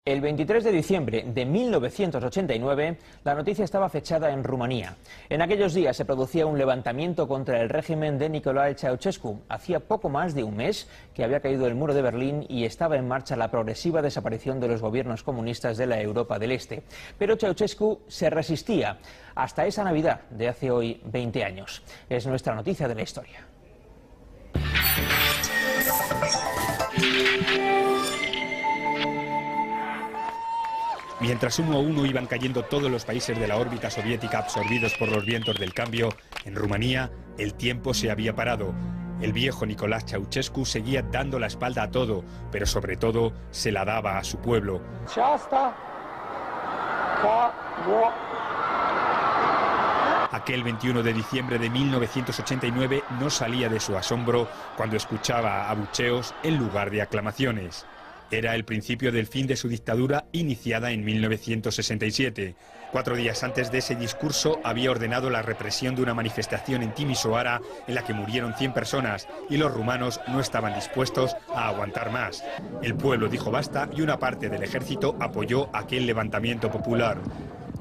El 23 de diciembre de 1989, la noticia estaba fechada en Rumanía. En aquellos días se producía un levantamiento contra el régimen de Nicolae Ceausescu. Hacía poco más de un mes que había caído el muro de Berlín y estaba en marcha la progresiva desaparición de los gobiernos comunistas de la Europa del Este. Pero Ceausescu se resistía hasta esa Navidad de hace hoy 20 años. Es nuestra noticia de la historia. Mientras uno a uno iban cayendo todos los países de la órbita soviética absorbidos por los vientos del cambio, en Rumanía el tiempo se había parado. El viejo Nicolae Ceausescu seguía dando la espalda a todo, pero sobre todo se la daba a su pueblo. Aquel 21 de diciembre de 1989 no salía de su asombro cuando escuchaba abucheos en lugar de aclamaciones. Era el principio del fin de su dictadura iniciada en 1967. 4 días antes de ese discurso había ordenado la represión de una manifestación en Timișoara en la que murieron 100 personas y los rumanos no estaban dispuestos a aguantar más. El pueblo dijo basta y una parte del ejército apoyó aquel levantamiento popular.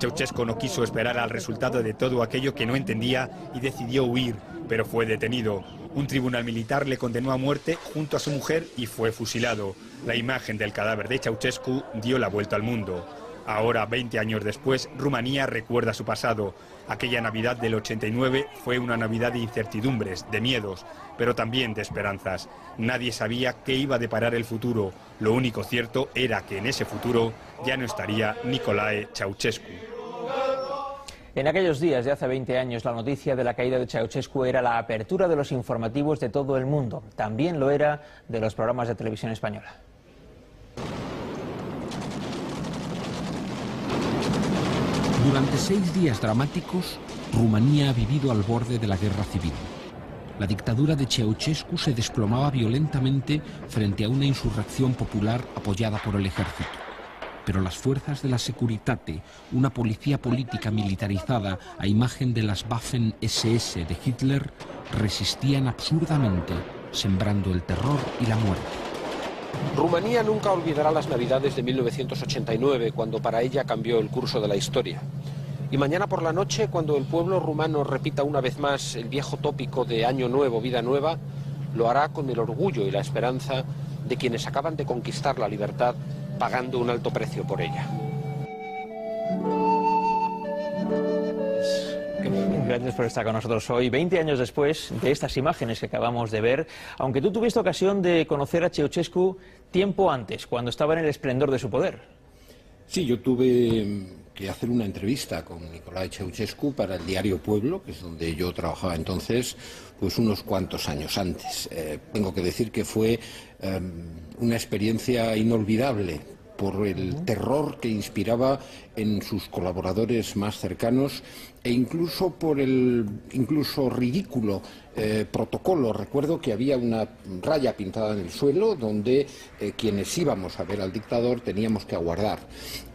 Ceausescu no quiso esperar al resultado de todo aquello que no entendía y decidió huir, pero fue detenido. Un tribunal militar le condenó a muerte junto a su mujer y fue fusilado. La imagen del cadáver de Ceausescu dio la vuelta al mundo. Ahora, 20 años después, Rumanía recuerda su pasado. Aquella Navidad del 89 fue una Navidad de incertidumbres, de miedos, pero también de esperanzas. Nadie sabía qué iba a deparar el futuro. Lo único cierto era que en ese futuro ya no estaría Nicolae Ceausescu. En aquellos días de hace 20 años, la noticia de la caída de Ceausescu era la apertura de los informativos de todo el mundo. También lo era de los programas de televisión española. Durante 6 días dramáticos, Rumanía ha vivido al borde de la guerra civil. La dictadura de Ceausescu se desplomaba violentamente frente a una insurrección popular apoyada por el ejército. Pero las fuerzas de la Securitate, una policía política militarizada a imagen de las Waffen-SS de Hitler, resistían absurdamente, sembrando el terror y la muerte. Rumanía nunca olvidará las Navidades de 1989, cuando para ella cambió el curso de la historia. Y mañana por la noche, cuando el pueblo rumano repita una vez más el viejo tópico de Año Nuevo, Vida Nueva, lo hará con el orgullo y la esperanza de quienes acaban de conquistar la libertad pagando un alto precio por ella. Gracias por estar con nosotros hoy, 20 años después de estas imágenes que acabamos de ver, aunque tú tuviste ocasión de conocer a Ceausescu tiempo antes, cuando estaba en el esplendor de su poder. Sí, yo tuve que hacer una entrevista con Nicolae Ceausescu para el diario Pueblo, que es donde yo trabajaba entonces, pues unos cuantos años antes. Tengo que decir que fue una experiencia inolvidable por el terror que inspiraba en sus colaboradores más cercanos e incluso por el ridículo protocolo. Recuerdo que había una raya pintada en el suelo donde quienes íbamos a ver al dictador teníamos que aguardar.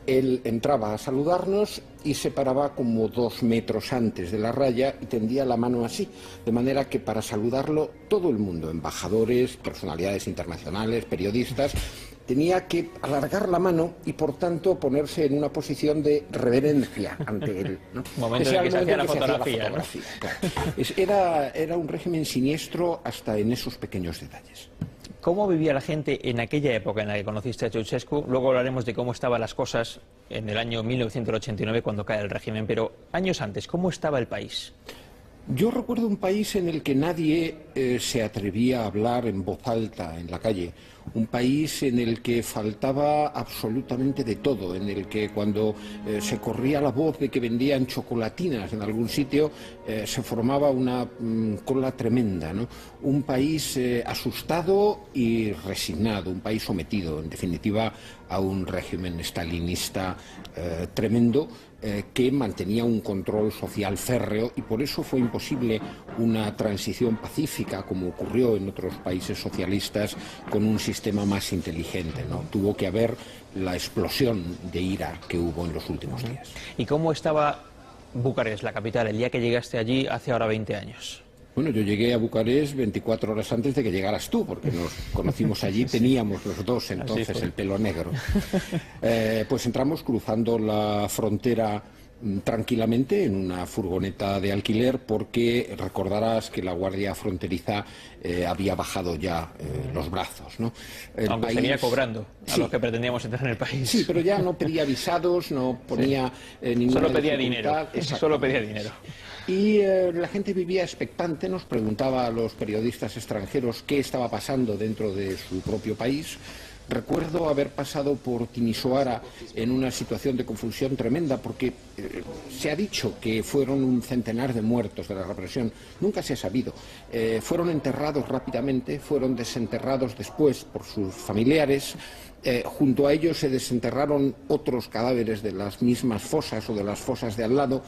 Él entraba a saludarnos y se paraba como 2 metros antes de la raya y tendía la mano así, de manera que para saludarlo todo el mundo, embajadores, personalidades internacionales, periodistas, tenía que alargar la mano y por tanto ponerse en una posición de reverencia ante él, ¿no? Momento en que se hacía la fotografía, ¿no? Claro. Era un régimen siniestro hasta en esos pequeños detalles. ¿Cómo vivía la gente en aquella época en la que conociste a Ceausescu? Luego hablaremos de cómo estaban las cosas en el año 1989 cuando cae el régimen, pero años antes, ¿cómo estaba el país? Yo recuerdo un país en el que nadie se atrevía a hablar en voz alta en la calle, un país en el que faltaba absolutamente de todo, en el que cuando se corría la voz de que vendían chocolatinas en algún sitio, se formaba una cola tremenda, ¿no? Un país asustado y resignado, un país sometido, en definitiva, a un régimen stalinista tremendo, que mantenía un control social férreo y por eso fue imposible una transición pacífica como ocurrió en otros países socialistas con un sistema más inteligente, ¿no? Tuvo que haber la explosión de ira que hubo en los últimos días. ¿Y cómo estaba Bucarest, la capital, el día que llegaste allí hace ahora 20 años? Bueno, yo llegué a Bucarest 24 horas antes de que llegaras tú, porque nos conocimos allí, teníamos los dos entonces el pelo negro. Pues entramos cruzando la frontera tranquilamente en una furgoneta de alquiler, porque recordarás que la Guardia Fronteriza había bajado ya los brazos, ¿no? Aunque seguía cobrando a los que pretendíamos entrar en el país. Sí, pero ya no pedía visados, no ponía ninguna Solo pedía dificultad. dinero. Solo pedía dinero. Y la gente vivía expectante, nos preguntaba a los periodistas extranjeros qué estaba pasando dentro de su propio país. Recuerdo haber pasado por Timisoara en una situación de confusión tremenda, porque se ha dicho que fueron un centenar de muertos de la represión. Nunca se ha sabido. Fueron enterrados rápidamente, fueron desenterrados después por sus familiares. Junto a ellos se desenterraron otros cadáveres de las mismas fosas o de las fosas de al lado.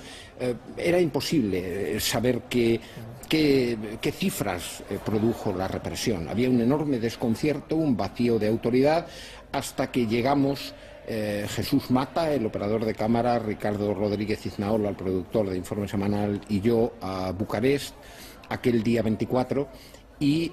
Era imposible saber qué cifras produjo la represión. Había un enorme desconcierto, un vacío de autoridad, hasta que llegamos Jesús Mata, el operador de cámara, Ricardo Rodríguez Iznaola, el productor de Informe Semanal, y yo a Bucarest aquel día 24. Y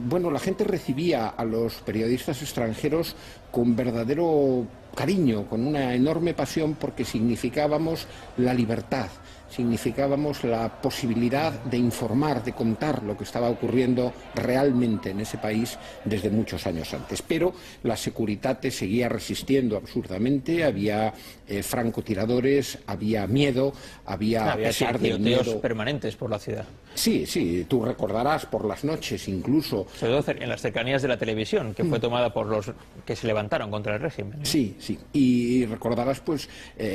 bueno, la gente recibía a los periodistas extranjeros con verdadero cariño, con una enorme pasión, porque significábamos la libertad, significábamos la posibilidad de informar, de contar lo que estaba ocurriendo realmente en ese país desde muchos años antes. Pero la Securitate seguía resistiendo absurdamente, había francotiradores, había miedo, había pesar del miedo permanentes por la ciudad. Sí, sí, tú recordarás por las noches incluso. Sobre todo en las cercanías de la televisión, que fue tomada por los que se levantaron contra el régimen, ¿no? Sí, sí, y recordarás pues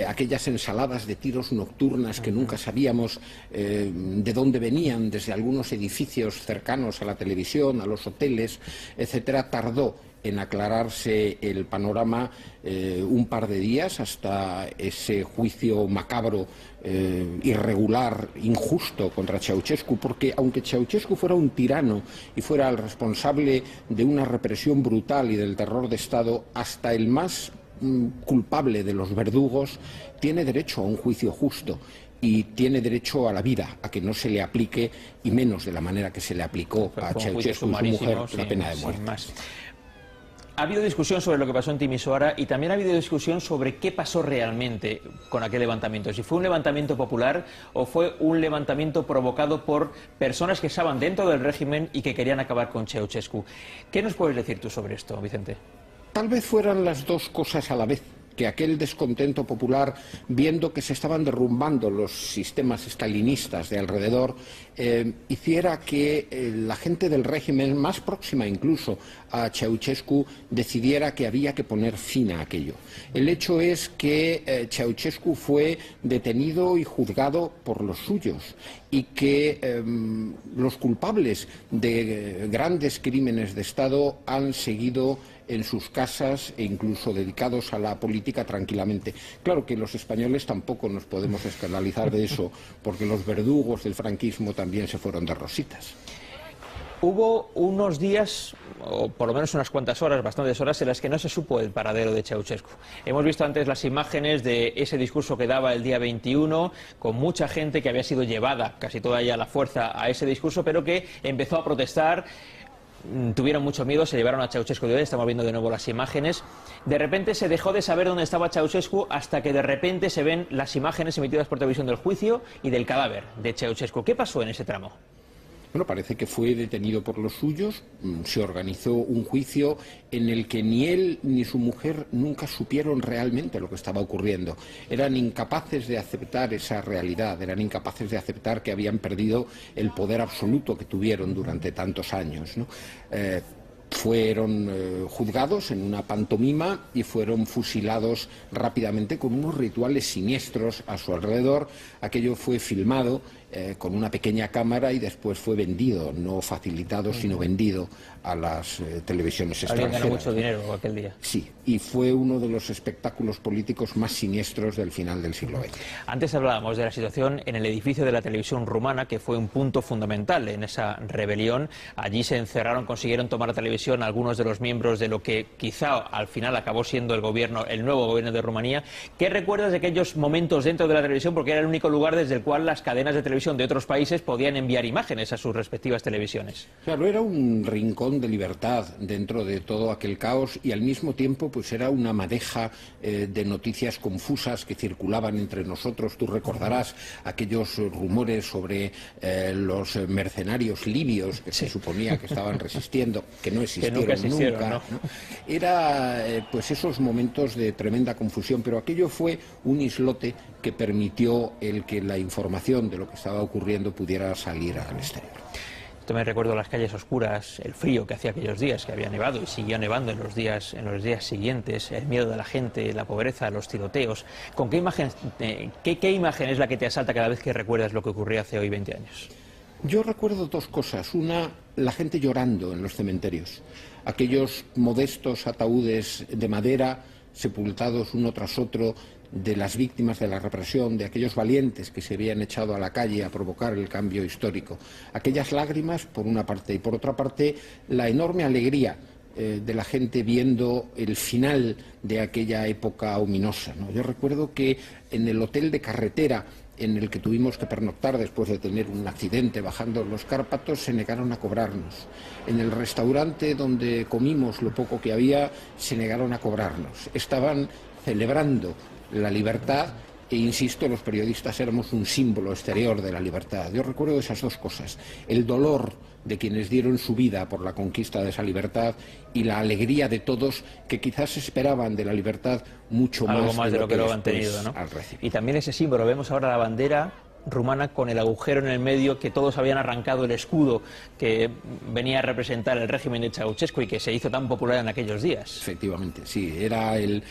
aquellas ensaladas de tiros nocturnas que nunca sabíamos de dónde venían, desde algunos edificios cercanos a la televisión, a los hoteles, etcétera. Tardó en aclararse el panorama un par de días, hasta ese juicio macabro, irregular, injusto contra Ceausescu, porque aunque Ceausescu fuera un tirano y fuera el responsable de una represión brutal y del terror de Estado, hasta el más culpable de los verdugos tiene derecho a un juicio justo. Y tiene derecho a la vida, a que no se le aplique, y menos de la manera que se le aplicó a Ceausescu y su mujer, la pena de muerte. Ha habido discusión sobre lo que pasó en Timisoara, y también ha habido discusión sobre qué pasó realmente con aquel levantamiento. Si fue un levantamiento popular o fue un levantamiento provocado por personas que estaban dentro del régimen y que querían acabar con Ceausescu. ¿Qué nos puedes decir tú sobre esto, Vicente? Tal vez fueran las dos cosas a la vez. Que aquel descontento popular, viendo que se estaban derrumbando los sistemas estalinistas de alrededor, hiciera que la gente del régimen, más próxima incluso a Ceausescu, decidiera que había que poner fin a aquello. El hecho es que Ceausescu fue detenido y juzgado por los suyos, y que los culpables de grandes crímenes de Estado han seguido en sus casas e incluso dedicados a la política tranquilamente. Claro que los españoles tampoco nos podemos escandalizar de eso, porque los verdugos del franquismo también se fueron de rositas. Hubo unos días, o por lo menos unas cuantas horas, bastantes horas, en las que no se supo el paradero de Ceausescu. Hemos visto antes las imágenes de ese discurso que daba el día 21, con mucha gente que había sido llevada, casi toda ella a la fuerza, a ese discurso, pero que empezó a protestar. Tuvieron mucho miedo, se llevaron a Ceausescu de hoy, estamos viendo de nuevo las imágenes. De repente se dejó de saber dónde estaba Ceausescu, hasta que de repente se ven las imágenes emitidas por televisión del juicio y del cadáver de Ceausescu. ¿Qué pasó en ese tramo? Bueno, parece que fue detenido por los suyos. Se organizó un juicio en el que ni él ni su mujer nunca supieron realmente lo que estaba ocurriendo. Eran incapaces de aceptar esa realidad, eran incapaces de aceptar que habían perdido el poder absoluto que tuvieron durante tantos años, ¿no? Fueron juzgados en una pantomima y fueron fusilados rápidamente con unos rituales siniestros a su alrededor. Aquello fue filmado con una pequeña cámara y después fue vendido, no facilitado, sino vendido a las televisiones extranjeras. Alguien ganó mucho dinero aquel día. Sí, y fue uno de los espectáculos políticos más siniestros del final del siglo XX. Antes hablábamos de la situación en el edificio de la televisión rumana, que fue un punto fundamental en esa rebelión. Allí se encerraron, consiguieron tomar la televisión algunos de los miembros de lo que quizá al final acabó siendo el nuevo gobierno de Rumanía. ¿Qué recuerdas de aquellos momentos dentro de la televisión? Porque era el único lugar desde el cual las cadenas de televisión televisión de otros países podían enviar imágenes a sus respectivas televisiones. Claro, era un rincón de libertad dentro de todo aquel caos y al mismo tiempo pues era una madeja de noticias confusas que circulaban entre nosotros. Tú recordarás aquellos rumores sobre los mercenarios libios que se suponía que estaban resistiendo, que no existieron, que nunca existieron, nunca, ¿no? Era pues esos momentos de tremenda confusión, pero aquello fue un islote que permitió el que la información de lo que estaba ocurriendo pudiera salir al exterior. También recuerdo las calles oscuras, el frío que hacía aquellos días, que había nevado y siguió nevando en los días siguientes, el miedo de la gente, la pobreza, los tiroteos. ¿Con qué imagen, qué imagen es la que te asalta cada vez que recuerdas lo que ocurrió hace hoy 20 años? Yo recuerdo dos cosas. Una, la gente llorando en los cementerios. Aquellos modestos ataúdes de madera sepultados uno tras otro de las víctimas de la represión, de aquellos valientes que se habían echado a la calle a provocar el cambio histórico. Aquellas lágrimas, por una parte, y por otra parte, la enorme alegría de la gente viendo el final de aquella época ominosa, ¿no? Yo recuerdo que en el hotel de carretera en el que tuvimos que pernoctar después de tener un accidente bajando los Cárpatos, se negaron a cobrarnos. En el restaurante donde comimos lo poco que había, se negaron a cobrarnos. Estaban celebrando la libertad e, insisto, los periodistas éramos un símbolo exterior de la libertad. Yo recuerdo esas dos cosas, el dolor de quienes dieron su vida por la conquista de esa libertad y la alegría de todos que quizás esperaban de la libertad mucho más de lo que lo han tenido, ¿no? Y también ese símbolo, vemos ahora la bandera rumana con el agujero en el medio, que todos habían arrancado el escudo que venía a representar el régimen de Ceausescu y que se hizo tan popular en aquellos días. Efectivamente, sí, era el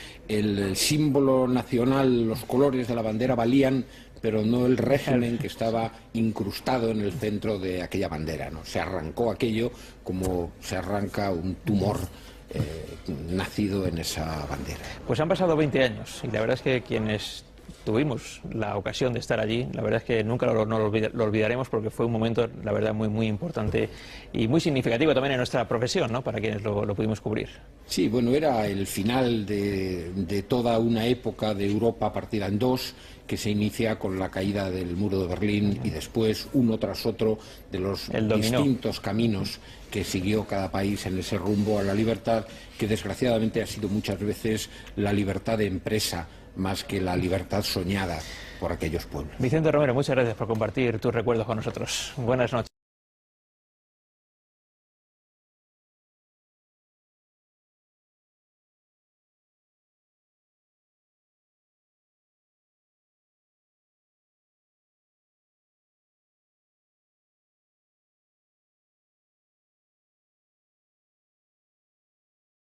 símbolo nacional, los colores de la bandera valían, pero no el régimen que estaba incrustado en el centro de aquella bandera, ¿no? Se arrancó aquello como se arranca un tumor nacido en esa bandera. Pues han pasado 20 años y la verdad es que quienes tuvimos la ocasión de estar allí, la verdad es que nunca lo olvidaremos, porque fue un momento, la verdad, muy importante y muy significativo también en nuestra profesión, ¿no?, para quienes lo pudimos cubrir. Sí, bueno, era el final de toda una época de Europa partida en dos, que se inicia con la caída del muro de Berlín y después, uno tras otro, de los distintos caminos que siguió cada país en ese rumbo a la libertad, que desgraciadamente ha sido muchas veces la libertad de empresa más que la libertad soñada por aquellos pueblos. Vicente Romero, muchas gracias por compartir tus recuerdos con nosotros. Buenas noches.